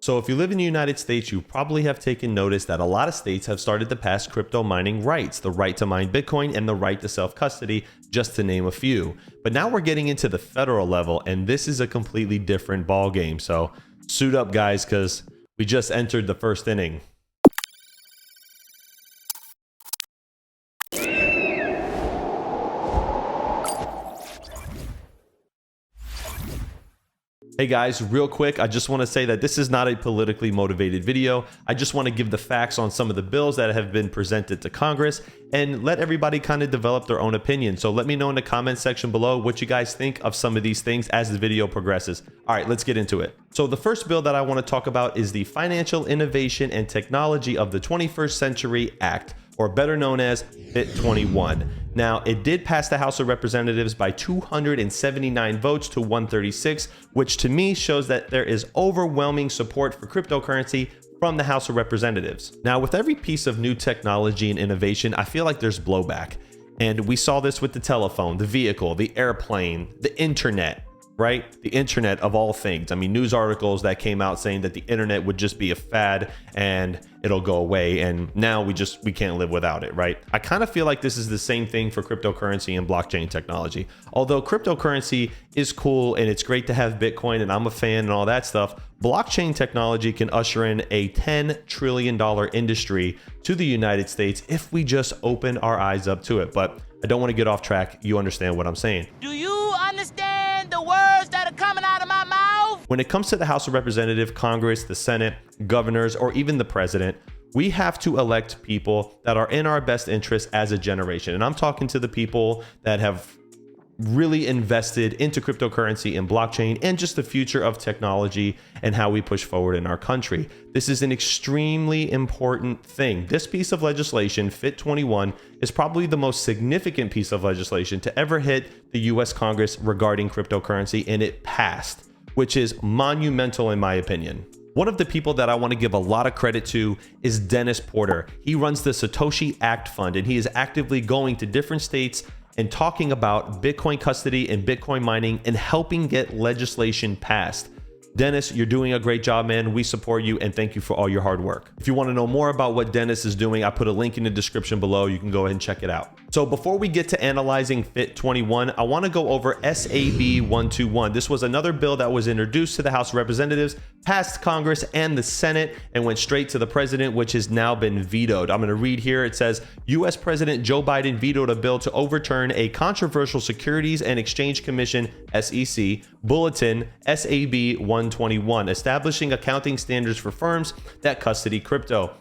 So if you live in the United States, you probably have taken notice that a lot of states have started to pass crypto mining rights, the right to mine Bitcoin and the right to self-custody, just to name a few. But now we're getting into the federal level, and this is a completely different ball game. So suit up, guys, because we just entered the first inning. Hey guys, real quick, I just want to say that this is not a politically motivated video. I just want to give the facts on some of the bills that have been presented to Congress and let everybody kind of develop their own opinion. So let me know in the comment section below what you guys think of some of these things as the video progresses. All right, let's get into it. So the first bill that I want to talk about is the Financial Innovation and Technology of the 21st Century Act, or better known as FIT21. Now, it did pass the House of Representatives by 279 votes to 136, which to me shows that there is overwhelming support for cryptocurrency from the House of Representatives. Now, with every piece of new technology and innovation, I feel like there's blowback. And we saw this with the telephone, the vehicle, the airplane, the internet, right? The internet of all things. I mean, news articles that came out saying that the internet would just be a fad and it'll go away. And now we can't live without it, right? I kind of feel like this is the same thing for cryptocurrency and blockchain technology. Although cryptocurrency is cool and it's great to have Bitcoin and I'm a fan and all that stuff, blockchain technology can usher in a $10 trillion industry to the United States if we just open our eyes up to it. But I don't want to get off track. You understand what I'm saying. Do you understand the words that are coming out of my mouth? When it comes to the House of Representatives, Congress, the Senate, governors, or even the president, we have to elect people that are in our best interest as a generation. And I'm talking to the people that have really invested into cryptocurrency and blockchain and just the future of technology and how we push forward in our country. This is an extremely important thing. This piece of legislation, FIT21, is probably the most significant piece of legislation to ever hit the US Congress regarding cryptocurrency, and it passed, which is monumental in my opinion. One of the people that I want to give a lot of credit to is Dennis Porter. He runs the Satoshi Act Fund, and he is actively going to different states and talking about Bitcoin custody and Bitcoin mining and helping get legislation passed. Dennis, you're doing a great job, man. We support you and thank you for all your hard work. If you want to know more about what Dennis is doing, I put a link in the description below. You can go ahead and check it out. So before we get to analyzing FIT21, I want to go over SAB121. This was another bill that was introduced to the House of Representatives, passed Congress and the Senate, and went straight to the president, which has now been vetoed. I'm going to read here. It says, U.S. President Joe Biden vetoed a bill to overturn a controversial Securities and Exchange Commission, SEC, bulletin SAB121, establishing accounting standards for firms that custody crypto.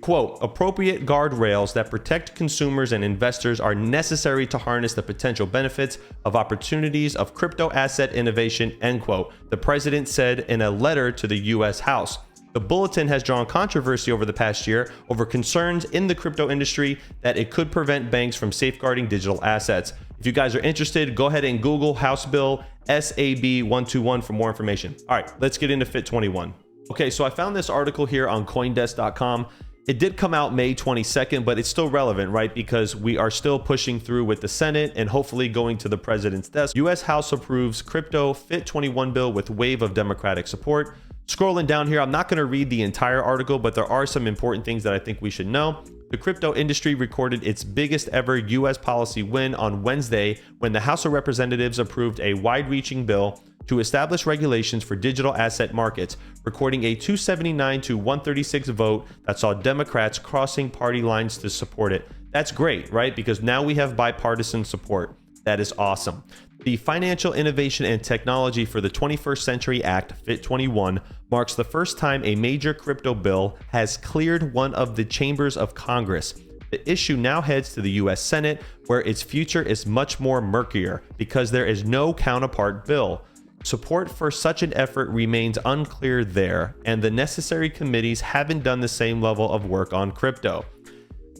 Quote, appropriate guardrails that protect consumers and investors are necessary to harness the potential benefits of opportunities of crypto asset innovation, end quote, the president said in a letter to the U.S. House. The bulletin has drawn controversy over the past year over concerns in the crypto industry that it could prevent banks from safeguarding digital assets. If you guys are interested, go ahead and Google House Bill SAB121 for more information. All right, let's get into FIT21. Okay, so I found this article here on CoinDesk.com. It did come out May 22nd, but it's still relevant, right? Because we are still pushing through with the Senate and hopefully going to the president's desk. U.S. House approves crypto FIT21 bill with wave of Democratic support. Scrolling down here, I'm not going to read the entire article, but there are some important things that I think we should know. The crypto industry recorded its biggest ever U.S. policy win on Wednesday when the House of Representatives approved a wide-reaching bill to establish regulations for digital asset markets, recording a 279 to 136 vote that saw Democrats crossing party lines to support it. That's great, right? Because now we have bipartisan support. That is awesome. The Financial Innovation and Technology for the 21st Century Act, FIT21, marks the first time a major crypto bill has cleared one of the chambers of Congress. The issue now heads to the U.S. Senate, where its future is much more murkier because there is no counterpart bill. Support for such an effort remains unclear there, and the necessary committees haven't done the same level of work on crypto.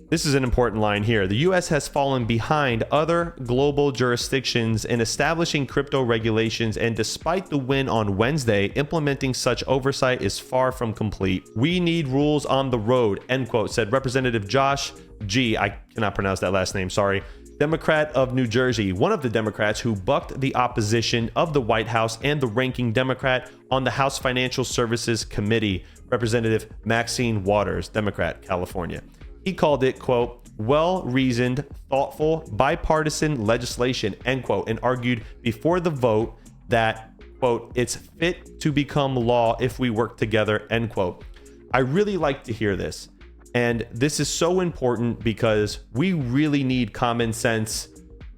This is an important line here. The U.S. has fallen behind other global jurisdictions in establishing crypto regulations, and despite the win on Wednesday, implementing such oversight is far from complete. We need rules on the road, end quote, said Representative Josh G. I cannot pronounce that last name, sorry. Democrat of New Jersey, one of the Democrats who bucked the opposition of the White House and the ranking Democrat on the House Financial Services Committee, Representative Maxine Waters, Democrat, California. He called it, quote, well-reasoned, thoughtful, bipartisan legislation, end quote, and argued before the vote that, quote, it's fit to become law if we work together, end quote. I really like to hear this. And this is so important because we really need common sense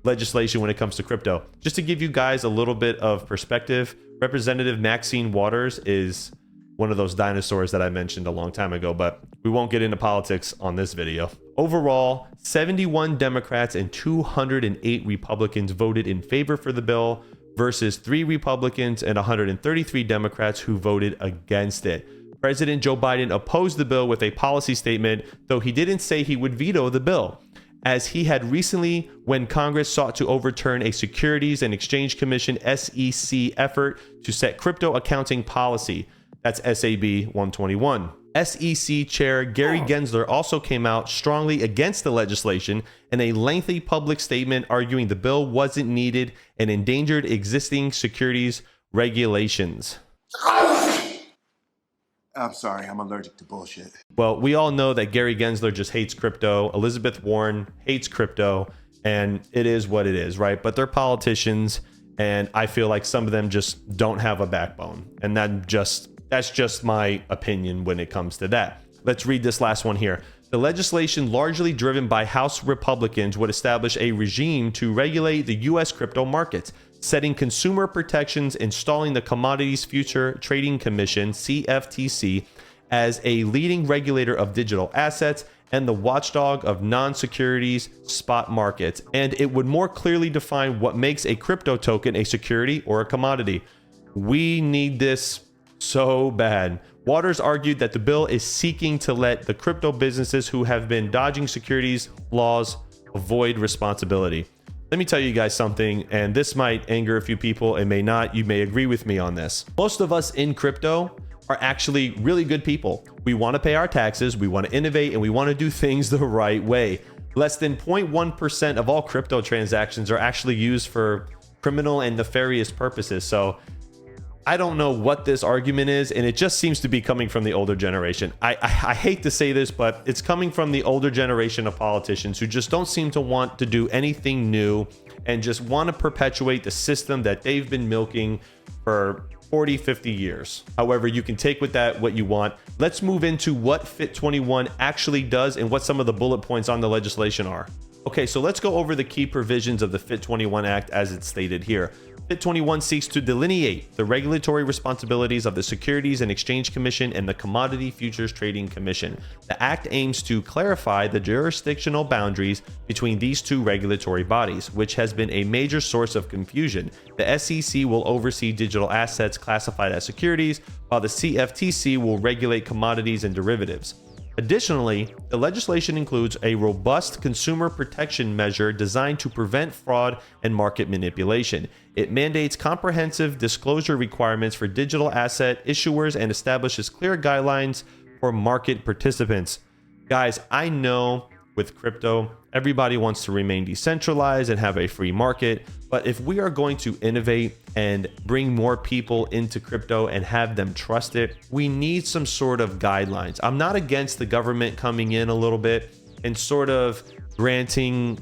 legislation when it comes to crypto. Just to give you guys a little bit of perspective, Representative Maxine Waters is one of those dinosaurs that I mentioned a long time ago, but we won't get into politics on this video. Overall, 71 Democrats and 208 Republicans voted in favor for the bill versus 3 Republicans and 133 Democrats who voted against it. President Joe Biden opposed the bill with a policy statement, though he didn't say he would veto the bill, as he had recently when Congress sought to overturn a Securities and Exchange Commission SEC effort to set crypto accounting policy. That's SAB 121. SEC Chair Gary Gensler also came out strongly against the legislation in a lengthy public statement arguing the bill wasn't needed and endangered existing securities regulations. I'm sorry, I'm allergic to bullshit. Well, we all know that Gary Gensler just hates crypto. Elizabeth Warren hates crypto, and it is what it is, right? But they're politicians, and I feel like some of them just don't have a backbone. And that's just my opinion when it comes to that. Let's read this last one here. The legislation, largely driven by House Republicans, would establish a regime to regulate the U.S. crypto markets, setting consumer protections, installing the Commodities Future Trading Commission, CFTC, as a leading regulator of digital assets and the watchdog of non-securities spot markets. And it would more clearly define what makes a crypto token a security or a commodity. We need this so bad. Waters argued that the bill is seeking to let the crypto businesses who have been dodging securities laws avoid responsibility. Let me tell you guys something, and this might anger a few people, it may not. You may agree with me on this. Most of us in crypto are actually really good people. We want to pay our taxes, we want to innovate, and we want to do things the right way. Less than 0.1% of all crypto transactions are actually used for criminal and nefarious purposes. So I don't know what this argument is, and it just seems to be coming from the older generation. I hate to say this, but it's coming from the older generation of politicians who just don't seem to want to do anything new and just want to perpetuate the system that they've been milking for 40, 50 years. However, you can take with that what you want. Let's move into what FIT21 actually does and what some of the bullet points on the legislation are. Okay, so let's go over the key provisions of the FIT21 Act as it's stated here. FIT21 seeks to delineate the regulatory responsibilities of the Securities and Exchange Commission and the Commodity Futures Trading Commission. The Act aims to clarify the jurisdictional boundaries between these two regulatory bodies, which has been a major source of confusion. The SEC will oversee digital assets classified as securities, while the CFTC will regulate commodities and derivatives. Additionally, the legislation includes a robust consumer protection measure designed to prevent fraud and market manipulation. It mandates comprehensive disclosure requirements for digital asset issuers and establishes clear guidelines for market participants. Guys, I know with crypto, everybody wants to remain decentralized and have a free market. But if we are going to innovate and bring more people into crypto and have them trust it, we need some sort of guidelines. I'm not against the government coming in a little bit and sort of granting,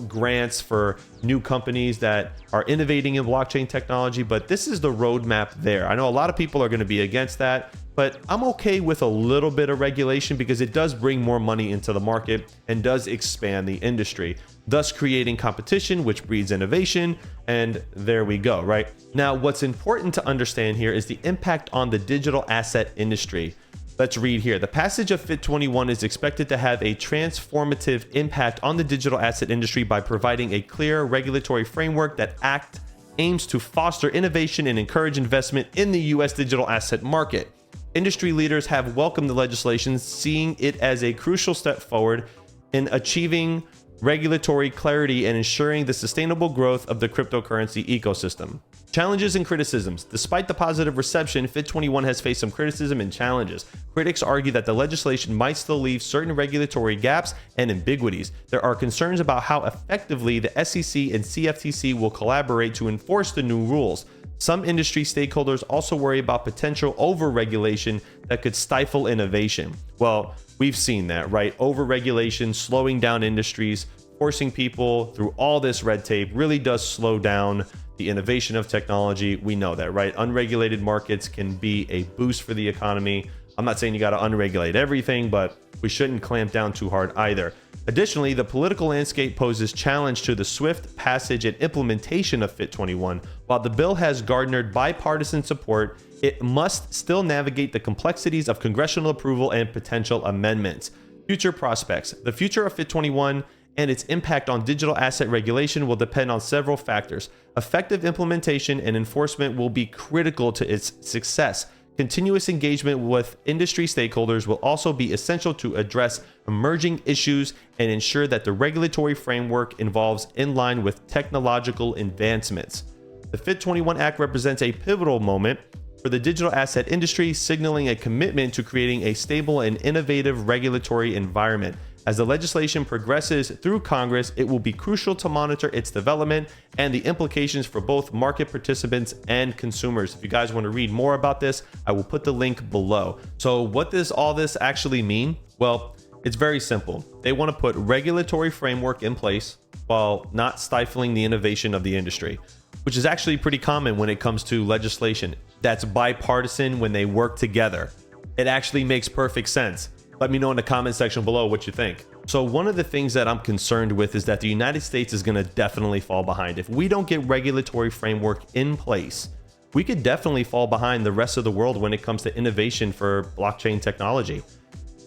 grants for new companies that are innovating in blockchain technology, but this is the roadmap there. I know a lot of people are going to be against that, but I'm okay with a little bit of regulation because it does bring more money into the market and does expand the industry, thus creating competition, which breeds innovation. And there we go, right? Now, what's important to understand here is the impact on the digital asset industry. Let's read here. The passage of FIT21 is expected to have a transformative impact on the digital asset industry by providing a clear regulatory framework that aims to foster innovation and encourage investment in the U.S. digital asset market. Industry leaders have welcomed the legislation, seeing it as a crucial step forward in achieving regulatory clarity and ensuring the sustainable growth of the cryptocurrency ecosystem. Challenges and criticisms. Despite the positive reception, FIT21 has faced some criticism and challenges. Critics argue that the legislation might still leave certain regulatory gaps and ambiguities. There are concerns about how effectively the SEC and CFTC will collaborate to enforce the new rules. Some industry stakeholders also worry about potential over-regulation that could stifle innovation. Well, we've seen that, right? Over-regulation, slowing down industries, forcing people through all this red tape really does slow down the innovation of technology. We know that, right? Unregulated markets can be a boost for the economy. I'm not saying you got to unregulate everything, but we shouldn't clamp down too hard either. Additionally, the political landscape poses challenge to the swift passage and implementation of FIT21. While the bill has garnered bipartisan support, it must still navigate the complexities of congressional approval and potential amendments. Future prospects. The future of FIT21 and its impact on digital asset regulation will depend on several factors. Effective implementation and enforcement will be critical to its success. Continuous engagement with industry stakeholders will also be essential to address emerging issues and ensure that the regulatory framework evolves in line with technological advancements. The FIT21 Act represents a pivotal moment for the digital asset industry, signaling a commitment to creating a stable and innovative regulatory environment. As the legislation progresses through Congress, it will be crucial to monitor its development and the implications for both market participants and consumers. If you guys want to read more about this, I will put the link below. So what does all this actually mean? Well, it's very simple. They want to put regulatory framework in place while not stifling the innovation of the industry, which is actually pretty common when it comes to legislation that's bipartisan when they work together. It actually makes perfect sense. Let me know in the comment section below what you think. So one of the things that I'm concerned with is that the United States is going to definitely fall behind. If we don't get regulatory framework in place, we could definitely fall behind the rest of the world when it comes to innovation for blockchain technology.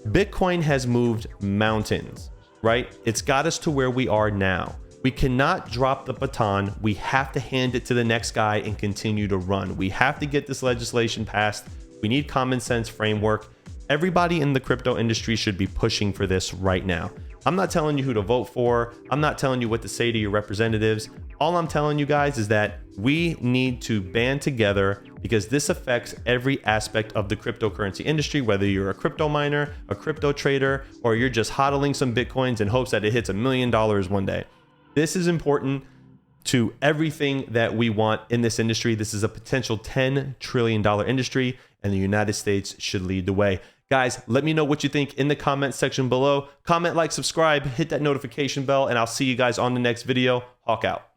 Bitcoin has moved mountains, right? It's got us to where we are now. We cannot drop the baton. We have to hand it to the next guy and continue to run. We have to get this legislation passed. We need common sense framework. Everybody in the crypto industry should be pushing for this right now. I'm not telling you who to vote for. I'm not telling you what to say to your representatives. All I'm telling you guys is that we need to band together because this affects every aspect of the cryptocurrency industry, whether you're a crypto miner, a crypto trader, or you're just hodling some Bitcoins in hopes that it hits $1 million one day. This is important to everything that we want in this industry. This is a potential $10 trillion industry, and the United States should lead the way. Guys, let me know what you think in the comment section below. Comment, like, subscribe, hit that notification bell, and I'll see you guys on the next video. Hawk out.